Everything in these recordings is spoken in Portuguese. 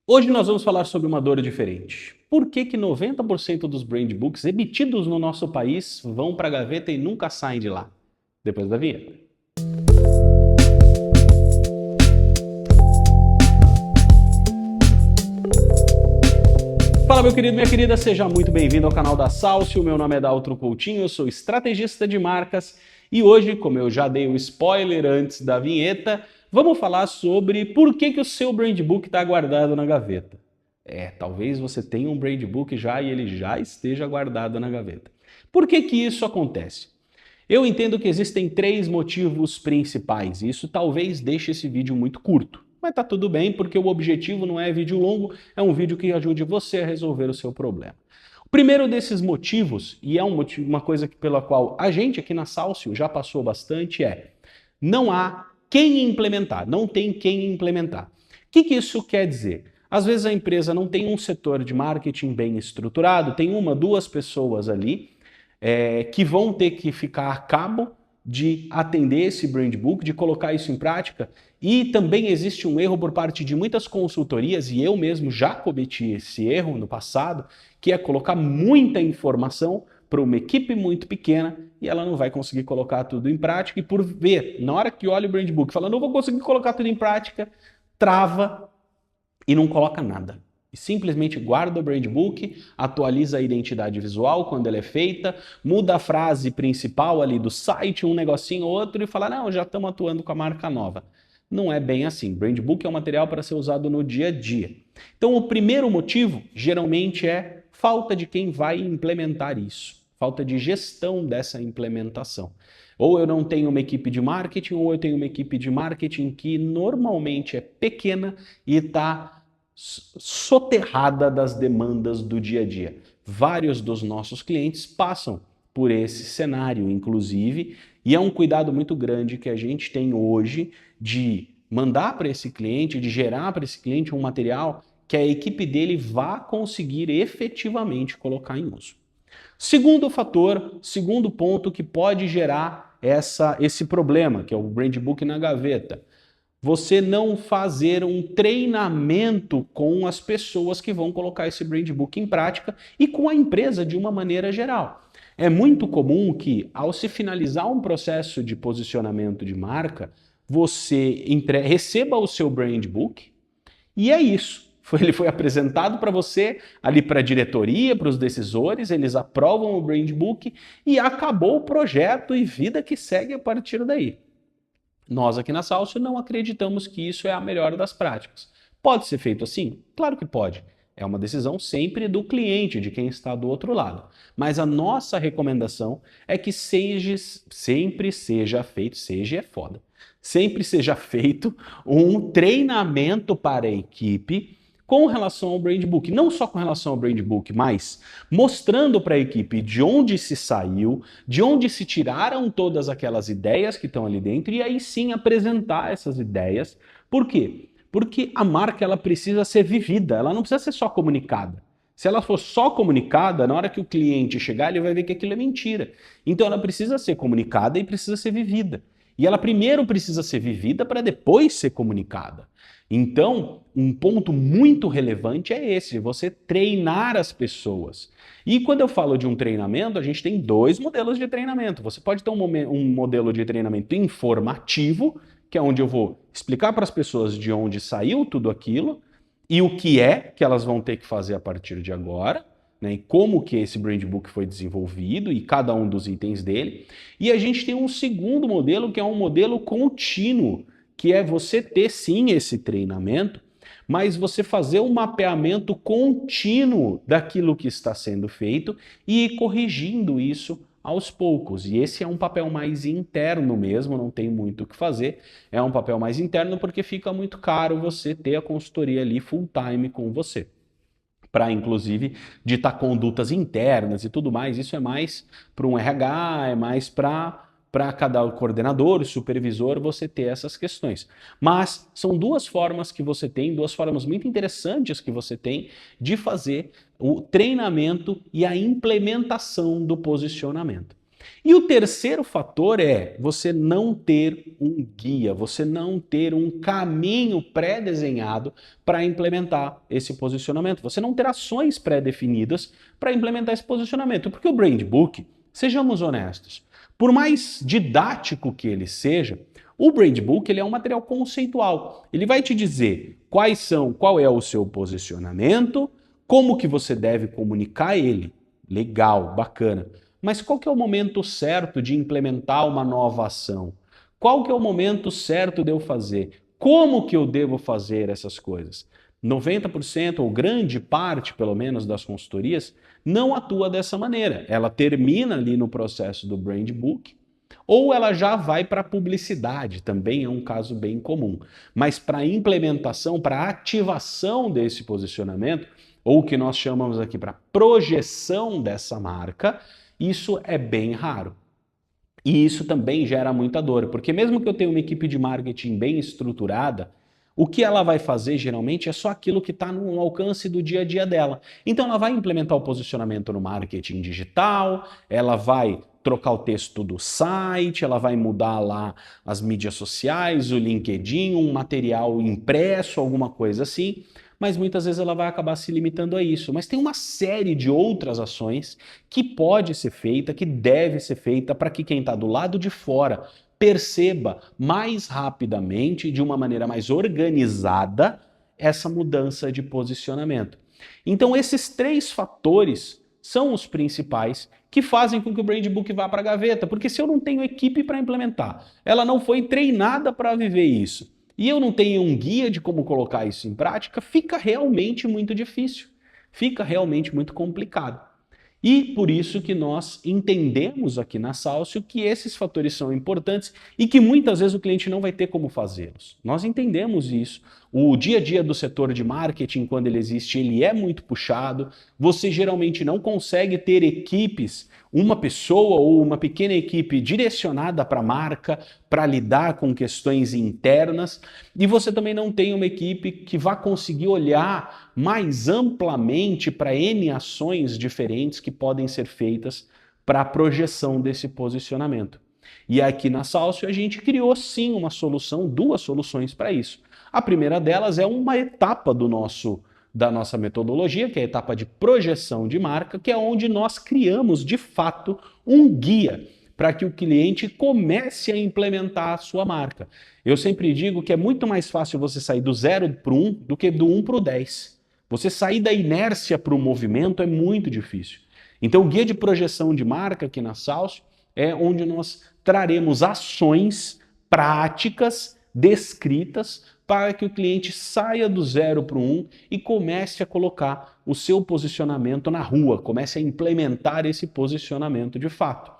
Hoje nós vamos falar sobre uma dor diferente. Por que 90% dos brand books emitidos no nosso país vão para a gaveta e nunca saem de lá? Depois da vinheta. Fala meu querido, minha querida, seja muito bem-vindo ao canal da Salcio. Meu nome é Daltro Coutinho, eu sou estrategista de marcas e hoje, como eu já dei um spoiler antes da vinheta, vamos falar sobre por que o seu brand book está guardado na gaveta. Talvez você tenha um brand book já e ele já esteja guardado na gaveta. Por que isso acontece? Eu entendo que existem três motivos principais e isso talvez deixe esse vídeo muito curto. Mas tá tudo bem, porque o objetivo não é vídeo longo, é um vídeo que ajude você a resolver o seu problema. O primeiro desses motivos, e é uma coisa pela qual a gente aqui na Salcio já passou bastante, não há quem implementar, não tem quem implementar. O que isso quer dizer? Às vezes a empresa não tem um setor de marketing bem estruturado, tem uma, duas pessoas ali que vão ter que ficar a cabo de atender esse brand book, de colocar isso em prática. E também existe um erro por parte de muitas consultorias, e eu mesmo já cometi esse erro no passado, que é colocar muita informação para uma equipe muito pequena e ela não vai conseguir colocar tudo em prática. E por ver, na hora que olha o brand book, fala, não vou conseguir colocar tudo em prática, trava e não coloca nada. E simplesmente guarda o brand book, atualiza a identidade visual quando ela é feita, muda a frase principal ali do site, um negocinho ou outro e fala, não, já estamos atuando com a marca nova. Não é bem assim. Brand book é um material para ser usado no dia a dia. Então o primeiro motivo geralmente é falta de quem vai implementar isso, falta de gestão dessa implementação. Ou eu não tenho uma equipe de marketing, ou eu tenho uma equipe de marketing que normalmente é pequena e está soterrada das demandas do dia a dia. Vários dos nossos clientes passam por esse cenário, inclusive, e é um cuidado muito grande que a gente tem hoje de mandar para esse cliente, de gerar para esse cliente um material que a equipe dele vá conseguir efetivamente colocar em uso. Segundo fator, segundo ponto que pode gerar esse problema, que é o brand book na gaveta, você não fazer um treinamento com as pessoas que vão colocar esse brand book em prática e com a empresa de uma maneira geral. É muito comum que, ao se finalizar um processo de posicionamento de marca, você receba o seu brand book e é isso. Ele foi apresentado para você, ali para a diretoria, para os decisores, eles aprovam o brand book e acabou o projeto e vida que segue a partir daí. Nós aqui na Salcio não acreditamos que isso é a melhor das práticas. Pode ser feito assim? Claro que pode. É uma decisão sempre do cliente, de quem está do outro lado. Mas a nossa recomendação é que sempre seja feito, sempre seja feito um treinamento para a equipe com relação ao brand book. Não só com relação ao brand book, mas mostrando para a equipe de onde se saiu, de onde se tiraram todas aquelas ideias que estão ali dentro e aí sim apresentar essas ideias. Por quê? Porque a marca ela precisa ser vivida, ela não precisa ser só comunicada. Se ela for só comunicada, na hora que o cliente chegar, ele vai ver que aquilo é mentira. Então ela precisa ser comunicada e precisa ser vivida. E ela primeiro precisa ser vivida para depois ser comunicada. Então, um ponto muito relevante é esse, você treinar as pessoas. E quando eu falo de um treinamento, a gente tem dois modelos de treinamento. Você pode ter um modelo de treinamento informativo, que é onde eu vou explicar para as pessoas de onde saiu tudo aquilo e o que é que elas vão ter que fazer a partir de agora, né, e como que esse brand book foi desenvolvido e cada um dos itens dele. E a gente tem um segundo modelo, que é um modelo contínuo, que é você ter sim esse treinamento, mas você fazer um mapeamento contínuo daquilo que está sendo feito e ir corrigindo isso aos poucos. E esse é um papel mais interno mesmo, não tem muito o que fazer. É um papel mais interno porque fica muito caro você ter a consultoria ali full time com você. Para, inclusive, ditar condutas internas e tudo mais. Isso é mais para um RH, é mais para cada coordenador, supervisor, você ter essas questões. Mas são duas formas que você tem, duas formas muito interessantes que você tem de fazer o treinamento e a implementação do posicionamento. E o terceiro fator é você não ter um guia, você não ter um caminho pré-desenhado para implementar esse posicionamento. Você não ter ações pré-definidas para implementar esse posicionamento. Porque o Brand Book, sejamos honestos, por mais didático que ele seja, o Brand Book ele é um material conceitual. Ele vai te dizer qual é o seu posicionamento, como que você deve comunicar ele. Legal, bacana. Mas qual que é o momento certo de implementar uma nova ação? Qual que é o momento certo de eu fazer? Como que eu devo fazer essas coisas? 90% ou grande parte, pelo menos, das consultorias não atua dessa maneira. Ela termina ali no processo do Brand Book ou ela já vai para a publicidade, também é um caso bem comum. Mas para a implementação, para a ativação desse posicionamento, ou o que nós chamamos aqui para projeção dessa marca, isso é bem raro. E isso também gera muita dor, porque mesmo que eu tenha uma equipe de marketing bem estruturada, o que ela vai fazer geralmente é só aquilo que está no alcance do dia a dia dela. Então ela vai implementar o posicionamento no marketing digital, ela vai trocar o texto do site, ela vai mudar lá as mídias sociais, o LinkedIn, um material impresso, alguma coisa assim, mas muitas vezes ela vai acabar se limitando a isso. Mas tem uma série de outras ações que pode ser feita, que deve ser feita para que quem está do lado de fora perceba mais rapidamente, de uma maneira mais organizada, essa mudança de posicionamento. Então esses três fatores são os principais que fazem com que o Brand Book vá para a gaveta, porque se eu não tenho equipe para implementar, ela não foi treinada para viver isso, e eu não tenho um guia de como colocar isso em prática, fica realmente muito difícil, fica realmente muito complicado. E por isso que nós entendemos aqui na Salcio que esses fatores são importantes e que muitas vezes o cliente não vai ter como fazê-los. Nós entendemos isso. O dia a dia do setor de marketing, quando ele existe, ele é muito puxado. Você geralmente não consegue ter equipes, uma pessoa ou uma pequena equipe direcionada para a marca, para lidar com questões internas. E você também não tem uma equipe que vá conseguir olhar mais amplamente para N ações diferentes que podem ser feitas para a projeção desse posicionamento. E aqui na Salcio a gente criou sim uma solução, duas soluções para isso. A primeira delas é uma etapa da nossa metodologia, que é a etapa de projeção de marca, que é onde nós criamos de fato um guia para que o cliente comece a implementar a sua marca. Eu sempre digo que é muito mais fácil você sair do 0 para o 1 do que do 1 para o 10. Você sair da inércia para o movimento é muito difícil. Então o guia de projeção de marca aqui na Salcio é onde nós traremos ações práticas descritas para que o cliente saia do 0 para o 1 e comece a colocar o seu posicionamento na rua, comece a implementar esse posicionamento de fato.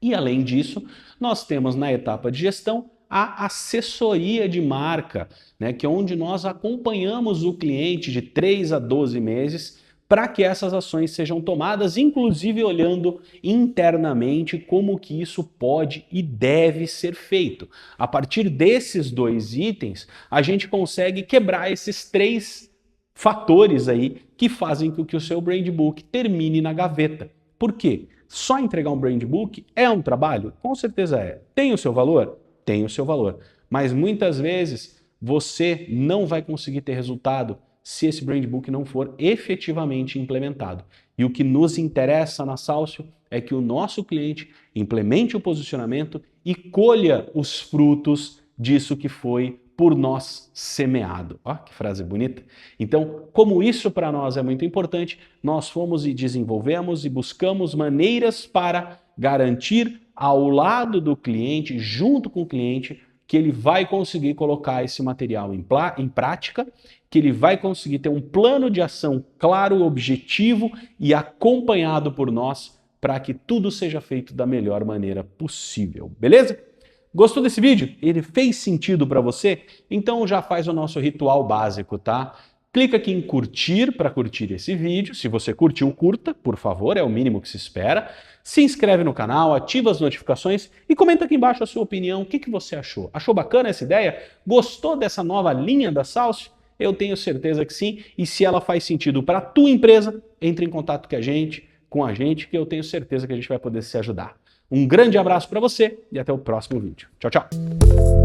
E além disso, nós temos na etapa de gestão a assessoria de marca, né, que é onde nós acompanhamos o cliente de 3 a 12 meses para que essas ações sejam tomadas, inclusive olhando internamente como que isso pode e deve ser feito. A partir desses dois itens, a gente consegue quebrar esses três fatores aí que fazem com que o seu Brand Book termine na gaveta. Por quê? Só entregar um Brand Book é um trabalho? Com certeza é. Tem o seu valor? Tem o seu valor. Mas muitas vezes você não vai conseguir ter resultado se esse Brand Book não for efetivamente implementado. E o que nos interessa na Salcio é que o nosso cliente implemente o posicionamento e colha os frutos disso que foi por nós semeado. Ó, que frase bonita. Então, como isso para nós é muito importante, nós fomos e desenvolvemos e buscamos maneiras para garantir ao lado do cliente, junto com o cliente, que ele vai conseguir colocar esse material em prática, que ele vai conseguir ter um plano de ação claro, objetivo e acompanhado por nós para que tudo seja feito da melhor maneira possível, beleza? Gostou desse vídeo? Ele fez sentido para você? Então já faz o nosso ritual básico, tá? Clica aqui em curtir para curtir esse vídeo. Se você curtiu, curta, por favor, é o mínimo que se espera. Se inscreve no canal, ativa as notificações e comenta aqui embaixo a sua opinião. O que você achou? Achou bacana essa ideia? Gostou dessa nova linha da Salcio? Eu tenho certeza que sim. E se ela faz sentido para a tua empresa, entre em contato com a gente, que eu tenho certeza que a gente vai poder se ajudar. Um grande abraço para você e até o próximo vídeo. Tchau, tchau!